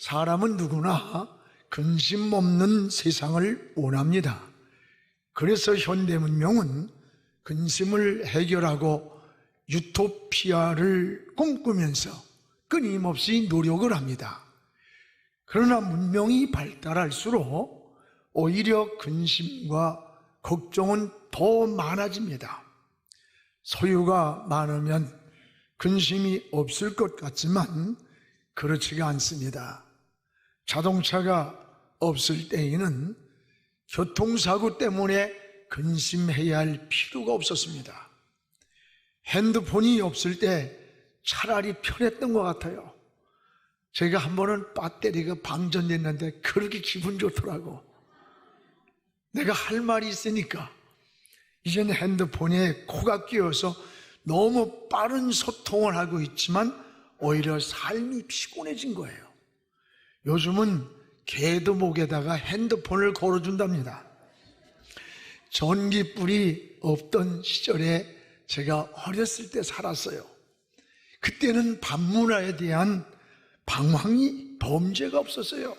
사람은 누구나 근심 없는 세상을 원합니다. 그래서 현대 문명은 근심을 해결하고 유토피아를 꿈꾸면서 끊임없이 노력을 합니다. 그러나 문명이 발달할수록 오히려 근심과 걱정은 더 많아집니다. 소유가 많으면 근심이 없을 것 같지만 그렇지가 않습니다. 자동차가 없을 때에는 교통사고 때문에 근심해야 할 필요가 없었습니다. 핸드폰이 없을 때 차라리 편했던 것 같아요. 제가 한 번은 배터리가 방전됐는데 그렇게 기분 좋더라고. 내가 할 말이 있으니까. 이제는 핸드폰에 코가 끼어서 너무 빠른 소통을 하고 있지만 오히려 삶이 피곤해진 거예요. 요즘은 개도 목에다가 핸드폰을 걸어준답니다. 전기불이 없던 시절에 제가 어렸을 때 살았어요. 그때는 밤문화에 대한 방황이 범죄가 없었어요.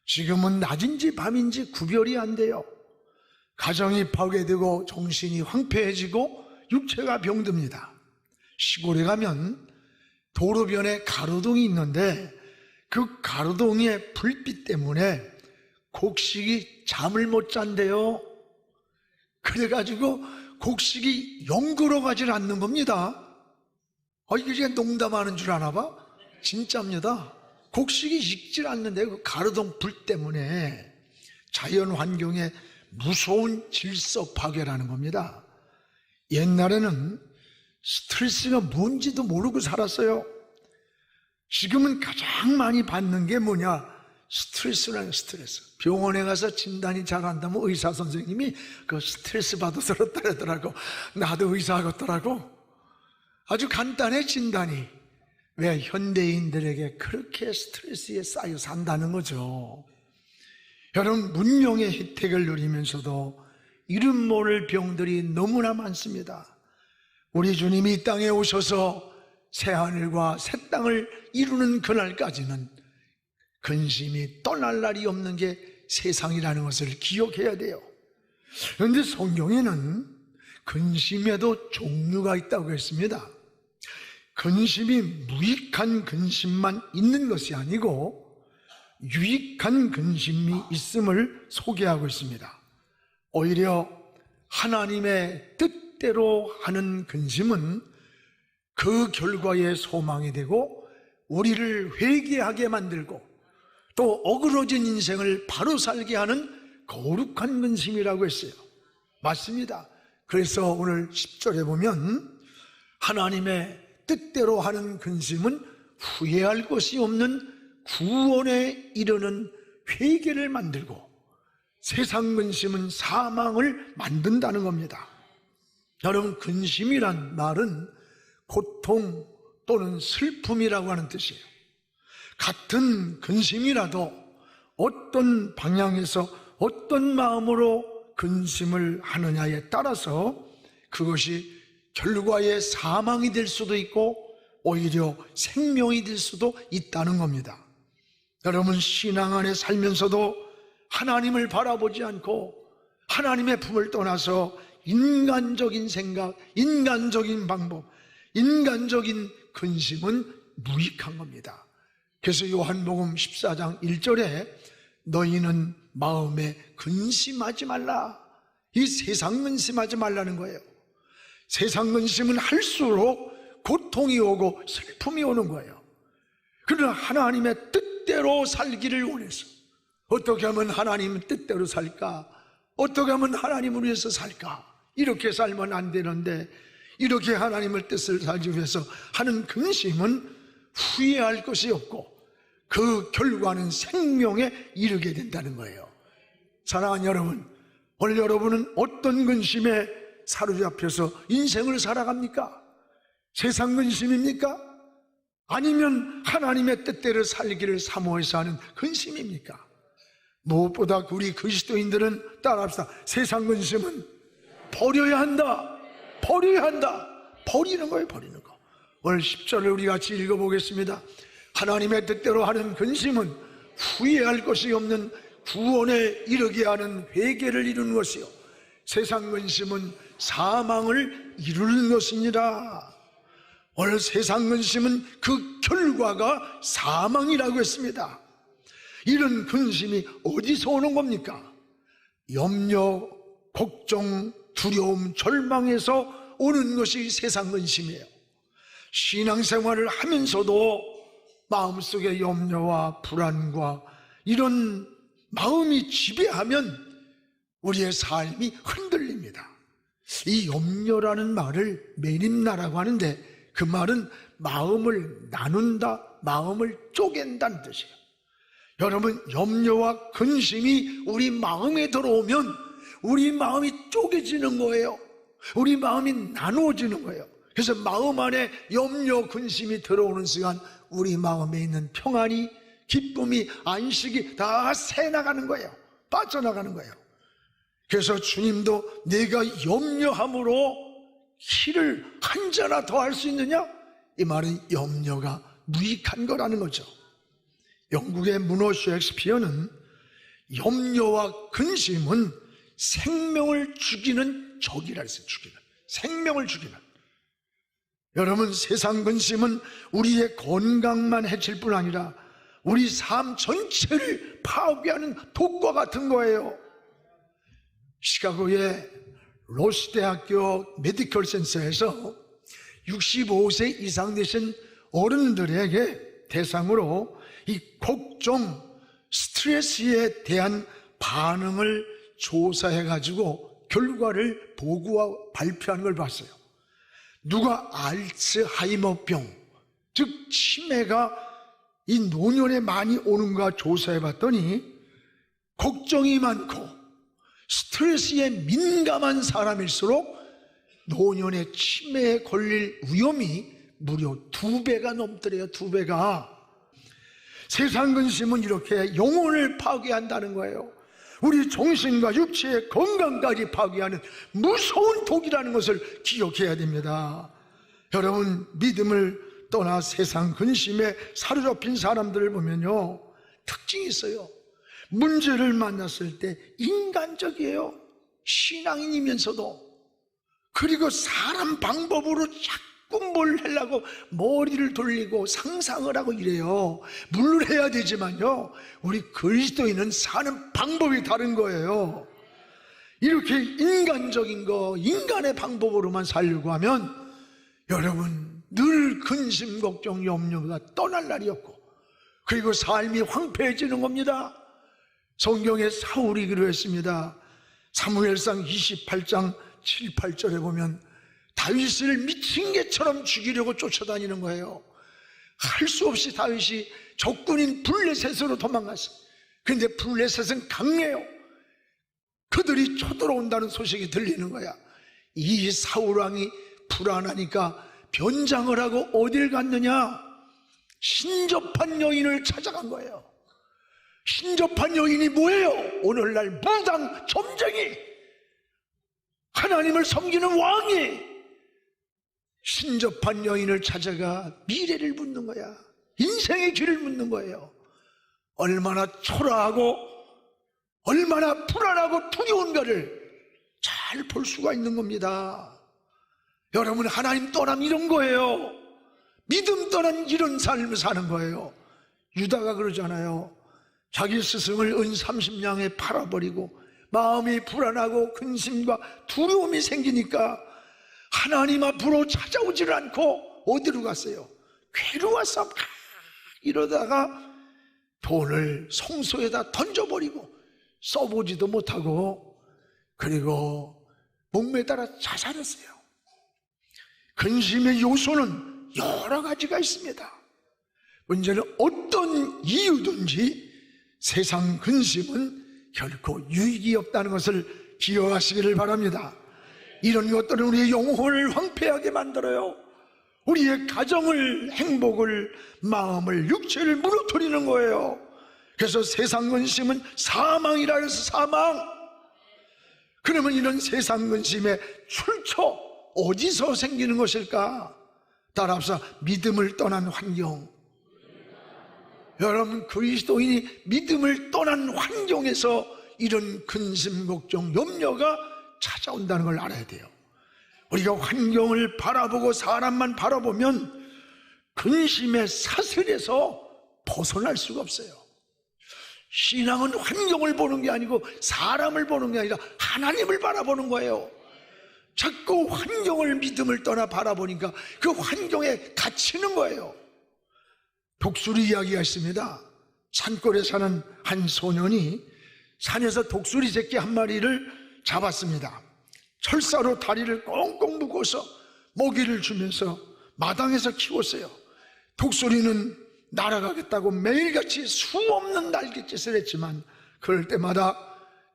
지금은 낮인지 밤인지 구별이 안 돼요. 가정이 파괴되고 정신이 황폐해지고 육체가 병듭니다. 시골에 가면 도로변에 가로등이 있는데 그 가로등의 불빛 때문에 곡식이 잠을 못 잔대요. 그래가지고 곡식이 영구로 가질 않는 겁니다. 이게 제가 농담하는 줄 아나 봐? 진짜입니다. 곡식이 익질 않는데 그 가로등 불 때문에 자연 환경에 무서운 질서 파괴라는 겁니다. 옛날에는 스트레스가 뭔지도 모르고 살았어요. 지금은 가장 많이 받는 게 뭐냐? 스트레스라는 스트레스. 병원에 가서 진단이 잘 안 되면 의사 선생님이 그 스트레스 받아서 그렇다더라고. 나도 의사 하겠더라고. 아주 간단해 진단이. 왜 현대인들에게 그렇게 스트레스에 쌓여 산다는 거죠. 여러분, 문명의 혜택을 누리면서도 이름 모를 병들이 너무나 많습니다. 우리 주님이 이 땅에 오셔서 새하늘과 새 땅을 이루는 그날까지는 근심이 떠날 날이 없는 게 세상이라는 것을 기억해야 돼요. 그런데 성경에는 근심에도 종류가 있다고 했습니다. 근심이 무익한 근심만 있는 것이 아니고 유익한 근심이 있음을 소개하고 있습니다. 오히려 하나님의 뜻대로 하는 근심은 그 결과에 소망이 되고 우리를 회개하게 만들고 또 어그러진 인생을 바로 살게 하는 거룩한 근심이라고 했어요. 맞습니다. 그래서 오늘 10절에 보면 하나님의 뜻대로 하는 근심은 후회할 것이 없는 구원에 이르는 회개를 만들고 세상 근심은 사망을 만든다는 겁니다. 여러분, 근심이란 말은 고통 또는 슬픔이라고 하는 뜻이에요. 같은 근심이라도 어떤 방향에서 어떤 마음으로 근심을 하느냐에 따라서 그것이 결과의 사망이 될 수도 있고 오히려 생명이 될 수도 있다는 겁니다. 여러분, 신앙 안에 살면서도 하나님을 바라보지 않고 하나님의 품을 떠나서 인간적인 생각, 인간적인 방법, 인간적인 근심은 무익한 겁니다. 그래서 요한복음 14장 1절에 너희는 마음에 근심하지 말라. 이 세상 근심하지 말라는 거예요. 세상 근심은 할수록 고통이 오고 슬픔이 오는 거예요. 그러나 하나님의 뜻대로 살기를 원해서 어떻게 하면 하나님 뜻대로 살까? 어떻게 하면 하나님을 위해서 살까? 이렇게 살면 안 되는데 이렇게 하나님의 뜻을 살기 위해서 하는 근심은 후회할 것이 없고 그 결과는 생명에 이르게 된다는 거예요. 사랑하는 여러분, 오늘 여러분은 어떤 근심에 사로잡혀서 인생을 살아갑니까? 세상 근심입니까? 아니면 하나님의 뜻대로 살기를 사모해서 하는 근심입니까? 무엇보다 우리 그리스도인들은 따라합시다. 세상 근심은 버려야 한다. 버려야 한다. 버리는 거예요, 버리는 거. 오늘 10절을 우리 같이 읽어보겠습니다. 하나님의 뜻대로 하는 근심은 후회할 것이 없는 구원에 이르게 하는 회개를 이루는 것이요, 세상 근심은 사망을 이루는 것이니라. 오늘 세상 근심은 그 결과가 사망이라고 했습니다. 이런 근심이 어디서 오는 겁니까? 염려, 걱정, 두려움, 절망에서 오는 것이 세상 근심이에요. 신앙생활을 하면서도 마음속에 염려와 불안과 이런 마음이 지배하면 우리의 삶이 흔들립니다. 이 염려라는 말을 메림나라고 하는데, 그 말은 마음을 나눈다, 마음을 쪼갠다는 뜻이에요. 여러분, 염려와 근심이 우리 마음에 들어오면 우리 마음이 쪼개지는 거예요. 우리 마음이 나누어지는 거예요. 그래서 마음 안에 염려, 근심이 들어오는 순간 우리 마음에 있는 평안이, 기쁨이, 안식이 다 새나가는 거예요. 빠져나가는 거예요. 그래서 주님도 내가 염려함으로 희를 한 자나 더 할 수 있느냐? 이 말은 염려가 무익한 거라는 거죠. 영국의 문호 셰익스피어는 염려와 근심은 생명을 죽이는 적이라 했어요. 생명을 죽이는. 여러분, 세상 근심은 우리의 건강만 해칠 뿐 아니라 우리 삶 전체를 파괴하는 독과 같은 거예요. 시카고의 로스 대학교 메디컬 센터에서 65세 이상 되신 어른들에게 대상으로 이 걱정, 스트레스에 대한 반응을 조사해가지고 결과를 보고하고 발표하는 걸 봤어요. 누가 알츠하이머병, 즉 치매가 이 노년에 많이 오는가 조사해봤더니 걱정이 많고 스트레스에 민감한 사람일수록 노년에 치매에 걸릴 위험이 무려 2배가 넘더래요. 2배가. 세상 근심은 이렇게 영혼을 파괴한다는 거예요. 우리 정신과 육체의 건강까지 파괴하는 무서운 독이라는 것을 기억해야 됩니다. 여러분, 믿음을 떠나 세상 근심에 사로잡힌 사람들을 보면요, 특징이 있어요. 문제를 만났을 때 인간적이에요. 신앙인이면서도. 그리고 사람 방법으로 자꾸 뭘 하려고 머리를 돌리고 상상을 하고 이래요. 물론 해야 되지만요, 우리 그리스도인은 사는 방법이 다른 거예요. 이렇게 인간적인 거, 인간의 방법으로만 살려고 하면 여러분, 늘 근심, 걱정, 염려가 떠날 날이 없고, 그리고 삶이 황폐해지는 겁니다. 성경에 사울이 그랬습니다. 사무엘상 28장 7, 8절에 보면 다윗을 미친 개처럼 죽이려고 쫓아다니는 거예요. 할 수 없이 다윗이 적군인 블레셋으로 도망갔어요. 그런데 블레셋은 강해요. 그들이 쳐들어온다는 소식이 들리는 거야. 이 사울왕이 불안하니까 변장을 하고 어딜 갔느냐? 신접한 여인을 찾아간 거예요. 신접한 여인이 뭐예요? 오늘날 무당 점쟁이, 하나님을 섬기는 왕이 신접한 여인을 찾아가 미래를 묻는 거야. 인생의 길을 묻는 거예요. 얼마나 초라하고 얼마나 불안하고 두려운가를 잘 볼 수가 있는 겁니다. 여러분, 하나님 떠남 이런 거예요. 믿음 떠난 이런 삶을 사는 거예요. 유다가 그러잖아요. 자기 스승을 은 30냥에 팔아버리고 마음이 불안하고 근심과 두려움이 생기니까 하나님 앞으로 찾아오지를 않고 어디로 갔어요? 괴로워서 막 이러다가 돈을 성소에다 던져버리고 써보지도 못하고, 그리고 목매달아 자살했어요. 근심의 요소는 여러 가지가 있습니다. 문제는 어떤 이유든지 세상 근심은 결코 유익이 없다는 것을 기억하시기를 바랍니다. 이런 것들은 우리의 영혼을 황폐하게 만들어요. 우리의 가정을, 행복을, 마음을, 육체를 무너뜨리는 거예요. 그래서 세상 근심은 사망이라 해서 사망. 그러면 이런 세상 근심의 출처 어디서 생기는 것일까? 따라서 믿음을 떠난 환경, 여러분, 그리스도인이 믿음을 떠난 환경에서 이런 근심, 걱정, 염려가 찾아온다는 걸 알아야 돼요. 우리가 환경을 바라보고 사람만 바라보면 근심의 사슬에서 벗어날 수가 없어요. 신앙은 환경을 보는 게 아니고 사람을 보는 게 아니라 하나님을 바라보는 거예요. 자꾸 환경을, 믿음을 떠나 바라보니까 그 환경에 갇히는 거예요. 독수리 이야기가 있습니다. 산골에 사는 한 소년이 산에서 독수리 새끼 한 마리를 잡았습니다. 철사로 다리를 꽁꽁 묶어서 먹이를 주면서 마당에서 키웠어요. 독수리는 날아가겠다고 매일같이 수없는 날갯짓을 했지만 그럴 때마다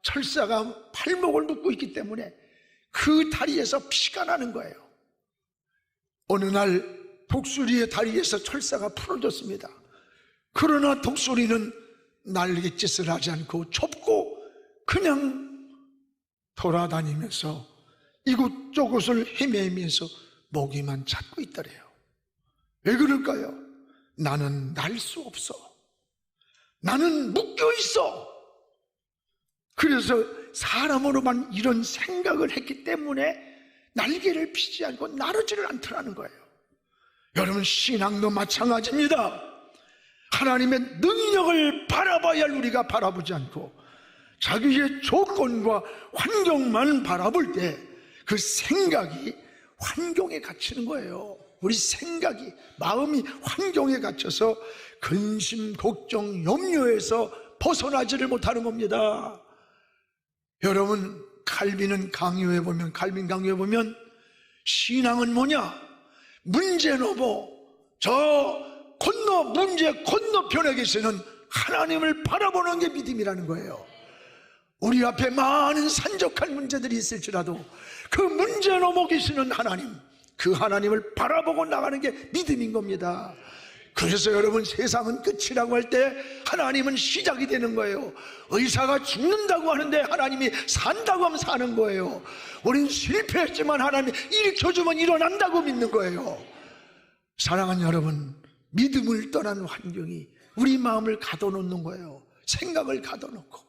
철사가 팔목을 묶고 있기 때문에 그 다리에서 피가 나는 거예요. 어느 날 독수리의 다리에서 철사가 풀어졌습니다. 그러나 독수리는 날갯짓을 하지 않고 접고 그냥 돌아다니면서 이곳저곳을 헤매면서 먹이만 찾고 있더래요. 왜 그럴까요? 나는 날 수 없어. 나는 묶여 있어. 그래서 사람으로만 이런 생각을 했기 때문에 날개를 피지 않고 나르지를 않더라는 거예요. 여러분, 신앙도 마찬가지입니다. 하나님의 능력을 바라봐야 할 우리가 바라보지 않고 자기의 조건과 환경만 바라볼 때 그 생각이 환경에 갇히는 거예요. 우리 생각이, 마음이 환경에 갇혀서 근심, 걱정, 염려에서 벗어나지를 못하는 겁니다. 여러분, 칼빈 강요에 보면 신앙은 뭐냐? 문제 넘어 문제 건너편에 계시는 하나님을 바라보는 게 믿음이라는 거예요. 우리 앞에 많은 산적한 문제들이 있을지라도 그 문제 넘어 계시는 하나님, 그 하나님을 바라보고 나가는 게 믿음인 겁니다. 그래서 여러분, 세상은 끝이라고 할 때 하나님은 시작이 되는 거예요. 의사가 죽는다고 하는데 하나님이 산다고 하면 사는 거예요. 우린 실패했지만 하나님이 일으켜주면 일어난다고 믿는 거예요. 사랑하는 여러분, 믿음을 떠난 환경이 우리 마음을 가둬놓는 거예요. 생각을 가둬놓고.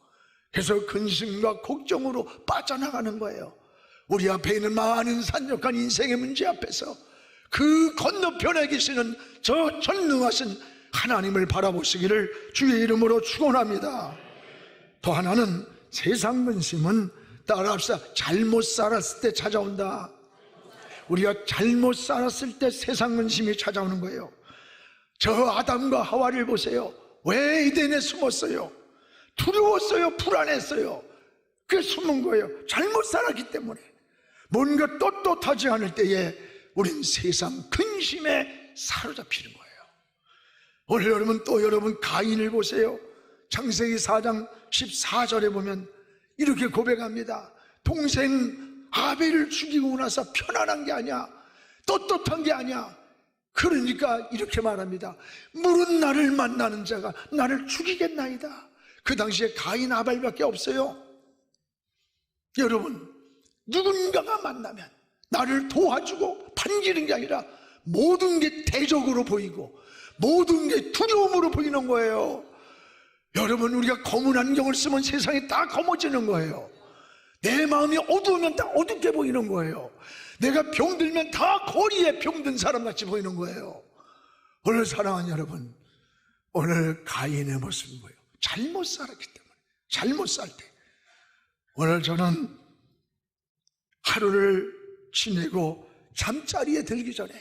그래서 근심과 걱정으로 빠져나가는 거예요. 우리 앞에 있는 많은 산적한 인생의 문제 앞에서 그 건너편에 계시는 저 전능하신 하나님을 바라보시기를 주의 이름으로 축원합니다. 또 하나는 세상 근심은 따라합시다. 잘못 살았을 때 찾아온다. 우리가 잘못 살았을 때 세상 근심이 찾아오는 거예요. 저 아담과 하와를 보세요. 왜 에덴에 숨었어요? 두려웠어요? 불안했어요? 그게 숨은 거예요. 잘못 살았기 때문에. 뭔가 떳떳하지 않을 때에 우린 세상 근심에 사로잡히는 거예요. 오늘 여러분 가인을 보세요. 창세기 4장 14절에 보면 이렇게 고백합니다. 동생 아벨을 죽이고 나서 편안한 게 아니야, 떳떳한 게 아니야. 그러니까 이렇게 말합니다. 물은 나를 만나는 자가 나를 죽이겠나이다. 그 당시에 가인 아벨밖에 없어요. 여러분, 누군가가 만나면 나를 도와주고 반기는 게 아니라 모든 게 대적으로 보이고 모든 게 두려움으로 보이는 거예요. 여러분, 우리가 검은 안경을 쓰면 세상이 다 검어지는 거예요. 내 마음이 어두우면 다 어둡게 보이는 거예요. 내가 병들면 다 거리에 병든 사람같이 보이는 거예요. 오늘 사랑하는 여러분, 오늘 가인의 모습은 뭐예요? 잘못 살았기 때문에. 잘못 살 때. 오늘 저는 하루를 지내고 잠자리에 들기 전에,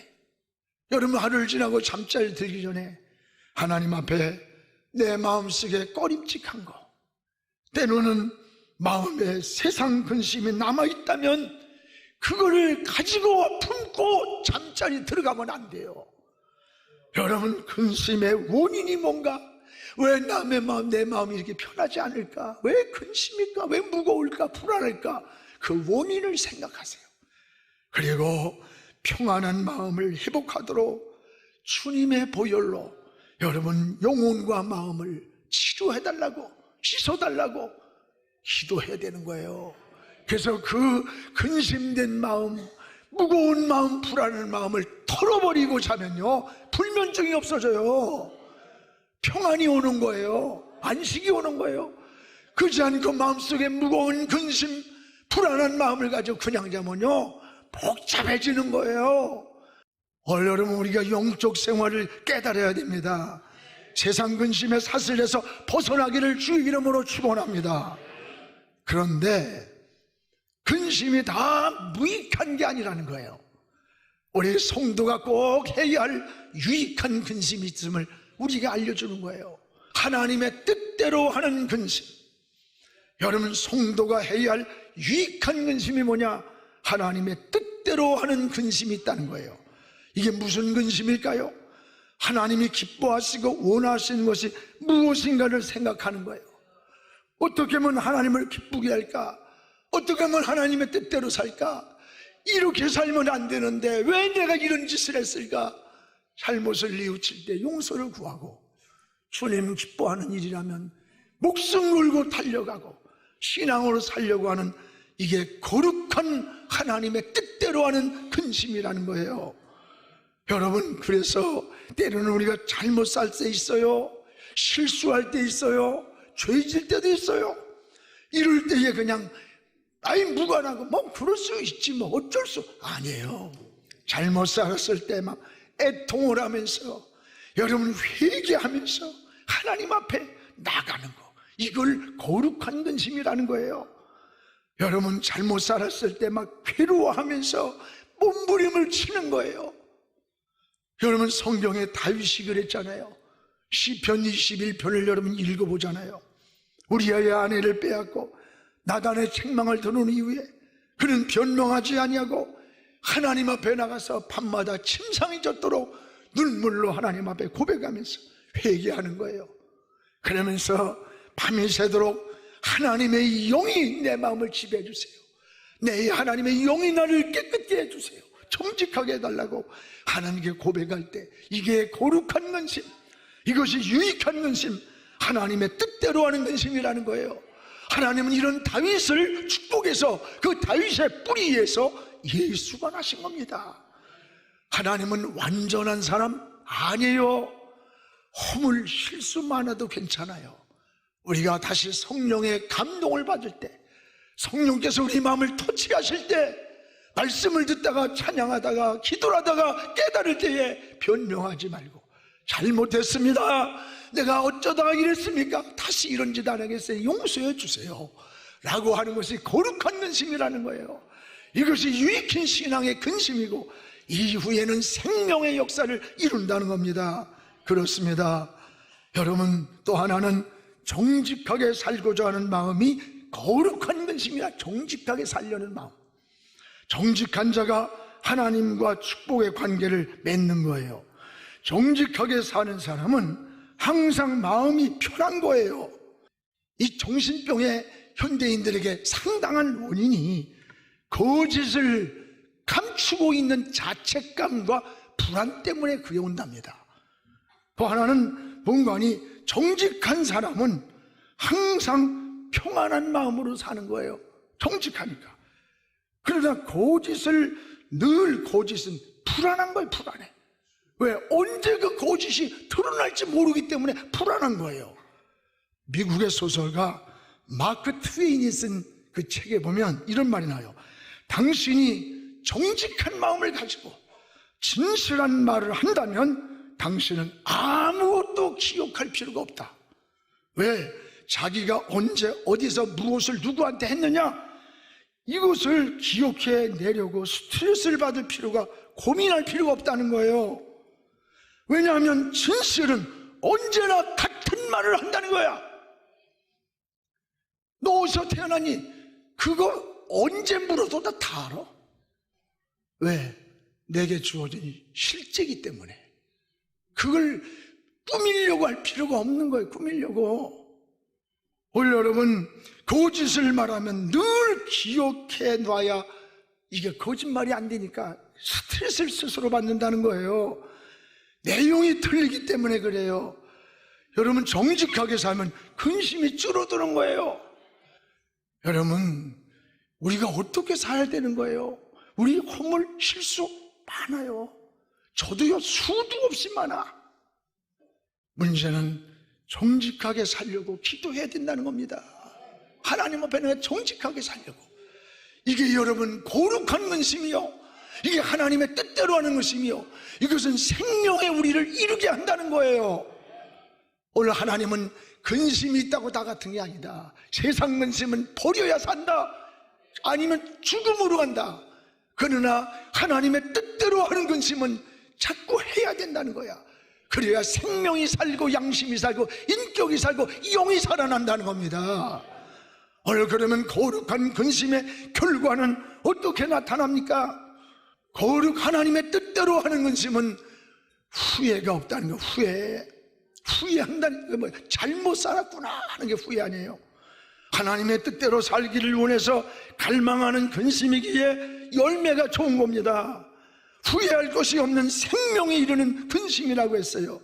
여러분, 하루를 지나고 잠자리에 들기 전에 하나님 앞에 내 마음속에 꺼림칙한 거, 때로는 마음에 세상 근심이 남아있다면 그거를 가지고 품고 잠자리 들어가면 안 돼요. 여러분, 근심의 원인이 뭔가? 왜 남의 마음, 내 마음이 이렇게 편하지 않을까? 왜 근심일까? 왜 무거울까? 불안할까? 그 원인을 생각하세요. 그리고 평안한 마음을 회복하도록 주님의 보혈로 여러분 영혼과 마음을 치료해달라고, 씻어달라고 기도해야 되는 거예요. 그래서 그 근심된 마음, 무거운 마음, 불안한 마음을 털어버리고 자면요, 불면증이 없어져요. 평안이 오는 거예요. 안식이 오는 거예요. 그렇지 않고 마음속에 무거운 근심, 불안한 마음을 가지고 그냥 자면요 복잡해지는 거예요. 여러분, 우리가 영적 생활을 깨달아야 됩니다. 세상 근심의 사슬에서 벗어나기를 주의 이름으로 축원합니다. 그런데 근심이 다 무익한 게 아니라는 거예요. 우리 성도가 꼭 해야 할 유익한 근심이 있음을 우리가 알려주는 거예요. 하나님의 뜻대로 하는 근심. 여러분, 성도가 해야 할 유익한 근심이 뭐냐? 하나님의 뜻대로 하는 근심이 있다는 거예요. 이게 무슨 근심일까요? 하나님이 기뻐하시고 원하시는 것이 무엇인가를 생각하는 거예요. 어떻게 하면 하나님을 기쁘게 할까? 어떻게 하면 하나님의 뜻대로 살까? 이렇게 살면 안 되는데 왜 내가 이런 짓을 했을까? 잘못을 뉘우칠 때 용서를 구하고, 주님 기뻐하는 일이라면 목숨 걸고 달려가고 신앙으로 살려고 하는, 이게 거룩한 하나님의 뜻대로 하는 근심이라는 거예요. 여러분, 그래서 때로는 우리가 잘못 살 때 있어요. 실수할 때 있어요. 죄질 때도 있어요. 이럴 때에 그냥 아이 무관하고 뭐 그럴 수 있지 뭐 어쩔 수, 아니에요. 잘못 살았을 때 막 애통을 하면서 여러분 회개하면서 하나님 앞에 나가는 거, 이걸 거룩한 근심이라는 거예요. 여러분, 잘못 살았을 때 막 괴로워하면서 몸부림을 치는 거예요. 여러분, 성경에 다윗이 그랬잖아요. 시편 21편을 여러분 읽어보잖아요. 우리아의 아내를 빼앗고 나단의 책망을 들은 이후에 그는 변명하지 아니하고 하나님 앞에 나가서 밤마다 침상이 젖도록 눈물로 하나님 앞에 고백하면서 회개하는 거예요. 그러면서 밤이 새도록 하나님의 영이 내 마음을 지배해 주세요. 내 하나님의 영이 나를 깨끗게 해주세요. 정직하게 해달라고 하나님께 고백할 때, 이게 거룩한 근심, 이것이 유익한 근심, 하나님의 뜻대로 하는 근심이라는 거예요. 하나님은 이런 다윗을 축복해서 그 다윗의 뿌리에서 예수가 나신 겁니다. 하나님은 완전한 사람 아니에요. 허물 실수 많아도 괜찮아요. 우리가 다시 성령의 감동을 받을 때, 성령께서 우리 마음을 터치하실 때, 말씀을 듣다가 찬양하다가 기도하다가 깨달을 때에 변명하지 말고, 잘못했습니다, 내가 어쩌다가 이랬습니까, 다시 이런 짓 안 하겠어요, 용서해 주세요 라고 하는 것이 거룩한 근심이라는 거예요. 이것이 유익한 신앙의 근심이고 이후에는 생명의 역사를 이룬다는 겁니다. 그렇습니다. 여러분, 또 하나는 정직하게 살고자 하는 마음이 거룩한 근심이야. 정직하게 살려는 마음. 정직한 자가 하나님과 축복의 관계를 맺는 거예요. 정직하게 사는 사람은 항상 마음이 편한 거예요. 이 정신병의 현대인들에게 상당한 원인이 거짓을 감추고 있는 자책감과 불안 때문에 그래 온답니다. 또 하나는 뭔가니 정직한 사람은 항상 평안한 마음으로 사는 거예요. 정직하니까. 그러나 늘 거짓은 불안한 거예요. 불안해. 왜? 언제 그 거짓이 드러날지 모르기 때문에 불안한 거예요. 미국의 소설가 마크 트웨인이 쓴 그 책에 보면 이런 말이 나요. 당신이 정직한 마음을 가지고 진실한 말을 한다면 당신은 아무것도 기억할 필요가 없다. 왜? 자기가 언제 어디서 무엇을 누구한테 했느냐, 이것을 기억해 내려고 스트레스를 받을 필요가, 고민할 필요가 없다는 거예요. 왜냐하면 진실은 언제나 같은 말을 한다는 거야. 너 어디서 태어났니? 그거 언제 물어도 다 알아. 왜? 내게 주어진 실제이기 때문에. 그걸 꾸미려고 할 필요가 없는 거예요. 꾸미려고. 오늘 여러분, 거짓을 말하면 늘 기억해 놔야 이게 거짓말이 안 되니까 스트레스를 스스로 받는다는 거예요. 내용이 틀리기 때문에 그래요. 여러분, 정직하게 살면 근심이 줄어드는 거예요. 여러분, 우리가 어떻게 살아야 되는 거예요? 우리 허물 실수 많아요. 저도요, 수도 없이 많아. 문제는 정직하게 살려고 기도해야 된다는 겁니다. 하나님 앞에 내가 정직하게 살려고. 이게 여러분 거룩한 근심이요, 이게 하나님의 뜻대로 하는 것이며, 이것은 생명의 우리를 이루게 한다는 거예요. 오늘 하나님은 근심이 있다고 다 같은 게 아니다. 세상 근심은 버려야 산다, 아니면 죽음으로 간다. 그러나 하나님의 뜻대로 하는 근심은 자꾸 해야 된다는 거야. 그래야 생명이 살고 양심이 살고 인격이 살고 영이 살아난다는 겁니다. 오늘 그러면 거룩한 근심의 결과는 어떻게 나타납니까? 거룩 하나님의 뜻대로 하는 근심은 후회가 없다는 거. 후회한다는 게 뭐예요? 잘못 살았구나 하는 게 후회 아니에요. 하나님의 뜻대로 살기를 원해서 갈망하는 근심이기에 열매가 좋은 겁니다. 후회할 것이 없는 생명에 이르는 근심이라고 했어요.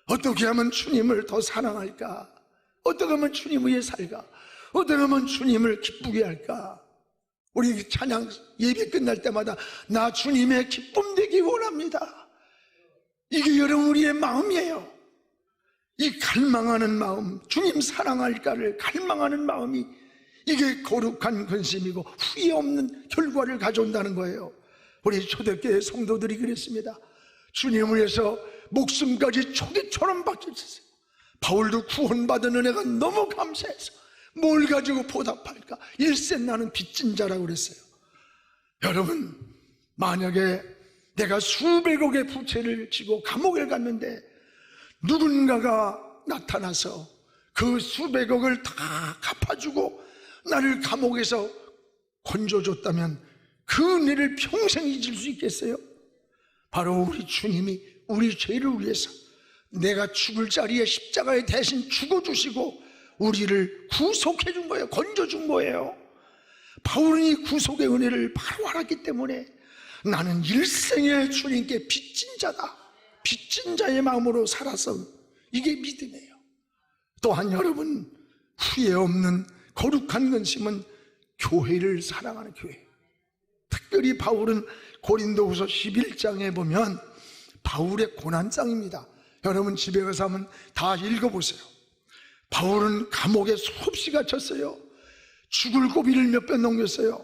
어떻게 하면 주님을 더 사랑할까? 어떻게 하면 주님 위에 살까? 어떻게 하면 주님을 기쁘게 할까? 우리 찬양 예배 끝날 때마다 나 주님의 기쁨 되기 원합니다. 이게 여러분 우리의 마음이에요. 이 갈망하는 마음, 주님 사랑할까를 갈망하는 마음이, 이게 거룩한 근심이고 후회 없는 결과를 가져온다는 거예요. 우리 초대교회 성도들이 그랬습니다. 주님을 위해서 목숨까지 초대처럼 바쳤어요. 바울도 구원받은 은혜가 너무 감사해서 뭘 가지고 보답할까? 일세 나는 빚진 자라고 그랬어요. 여러분, 만약에 내가 수백억의 부채를 지고 감옥에 갔는데 누군가가 나타나서 그 수백억을 다 갚아주고 나를 감옥에서 건져줬다면 그 은혜를 평생 잊을 수 있겠어요? 바로 우리 주님이 우리 죄를 위해서 내가 죽을 자리에 십자가에 대신 죽어주시고 우리를 구속해 준 거예요. 건져준 거예요. 바울은 이 구속의 은혜를 바로 알았기 때문에 나는 일생에 주님께 빚진 자다, 빚진 자의 마음으로 살아서, 이게 믿음이에요. 또한 여러분, 후회 없는 거룩한 근심은 교회를 사랑하는 교회. 특별히 바울은 고린도후서 11장에 보면 바울의 고난장입니다. 여러분 집에 가서 한번 다 읽어보세요. 바울은 감옥에 수없이 갇혔어요. 죽을 고비를 몇 번 넘겼어요.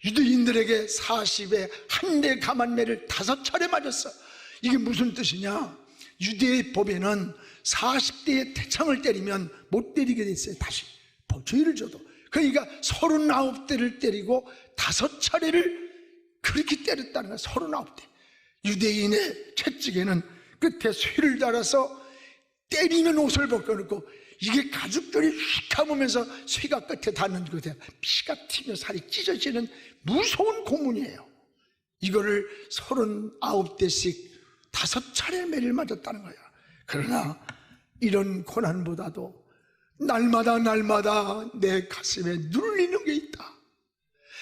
유대인들에게 40에 한 대 가만매를 5차례 맞았어. 이게 무슨 뜻이냐? 유대의 법에는 40대에 태창을 때리면 못 때리게 돼 있어요. 다시 죄를 져도. 그러니까 39대를 때리고 5차례를 그렇게 때렸다는 거야. 39대. 유대인의 채찍에는 끝에 쇠를 달아서 때리면 옷을 벗겨놓고, 이게 가죽들이 휙 감으면서 쇠가 끝에 닿는 것에 피가 튀며 살이 찢어지는 무서운 고문이에요. 이거를 39대씩 5차례 매를 맞았다는 거야. 그러나 이런 고난보다도 날마다 내 가슴에 눌리는 게 있다.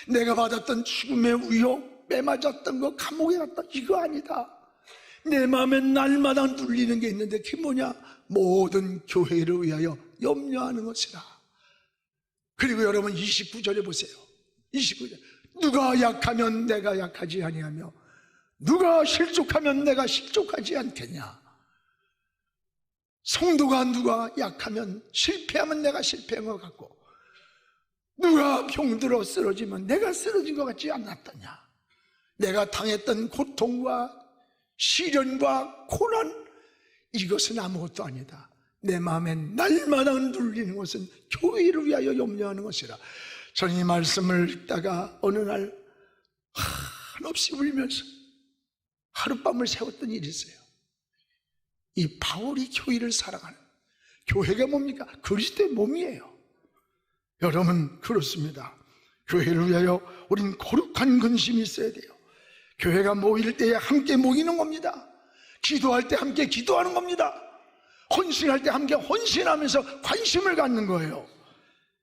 내가 받았던 죽음의 위협, 매맞았던 거, 감옥에 갔다, 이거 아니다. 내 마음에 날마다 눌리는 게 있는데 그게 뭐냐? 모든 교회를 위하여 염려하는 것이라. 그리고 여러분 29절에 보세요. 29절. 누가 약하면 내가 약하지 아니하며 누가 실족하면 내가 실족하지 않겠냐. 성도가 누가 약하면, 실패하면 내가 실패한 것 같고, 누가 병들어 쓰러지면 내가 쓰러진 것 같지 않았더냐. 내가 당했던 고통과 시련과 고난, 이것은 아무것도 아니다. 내 마음에 날마다 눌리는 것은 교회를 위하여 염려하는 것이라. 저는 이 말씀을 읽다가 어느 날 한없이 울면서 하룻밤을 새웠던 일이 있어요. 이 바울이 교회를 사랑하는, 교회가 뭡니까? 그리스도의 몸이에요. 여러분, 그렇습니다. 교회를 위하여 우린 거룩한 근심이 있어야 돼요. 교회가 모일 때에 함께 모이는 겁니다. 기도할 때 함께 기도하는 겁니다. 헌신할 때 함께 헌신하면서 관심을 갖는 거예요.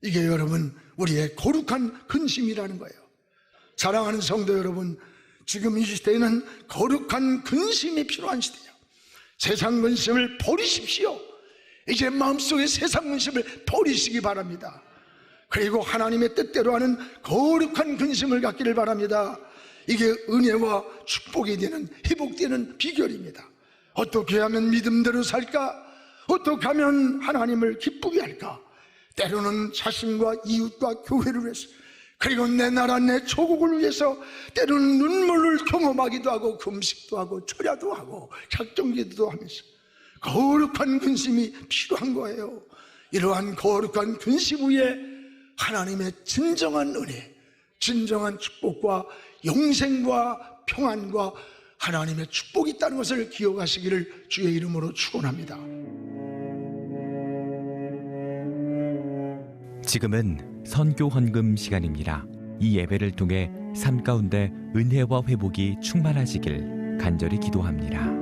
이게 여러분 우리의 거룩한 근심이라는 거예요. 사랑하는 성도 여러분, 지금 이 시대에는 거룩한 근심이 필요한 시대예요. 세상 근심을 버리십시오. 이제 마음속에 세상 근심을 버리시기 바랍니다. 그리고 하나님의 뜻대로 하는 거룩한 근심을 갖기를 바랍니다. 이게 은혜와 축복이 되는, 회복되는 비결입니다. 어떻게 하면 믿음대로 살까? 어떻게 하면 하나님을 기쁘게 할까? 때로는 자신과 이웃과 교회를 위해서, 그리고 내 나라 내 조국을 위해서 때로는 눈물을 경험하기도 하고 금식도 하고 철야도 하고 작정기도도 하면서 거룩한 근심이 필요한 거예요. 이러한 거룩한 근심 위에 하나님의 진정한 은혜, 진정한 축복과 영생과 평안과 하나님의 축복이 있다는 것을 기억하시기를 주의 이름으로 축원합니다. 지금은 선교 헌금 시간입니다. 이 예배를 통해 삶 가운데 은혜와 회복이 충만하시길 간절히 기도합니다.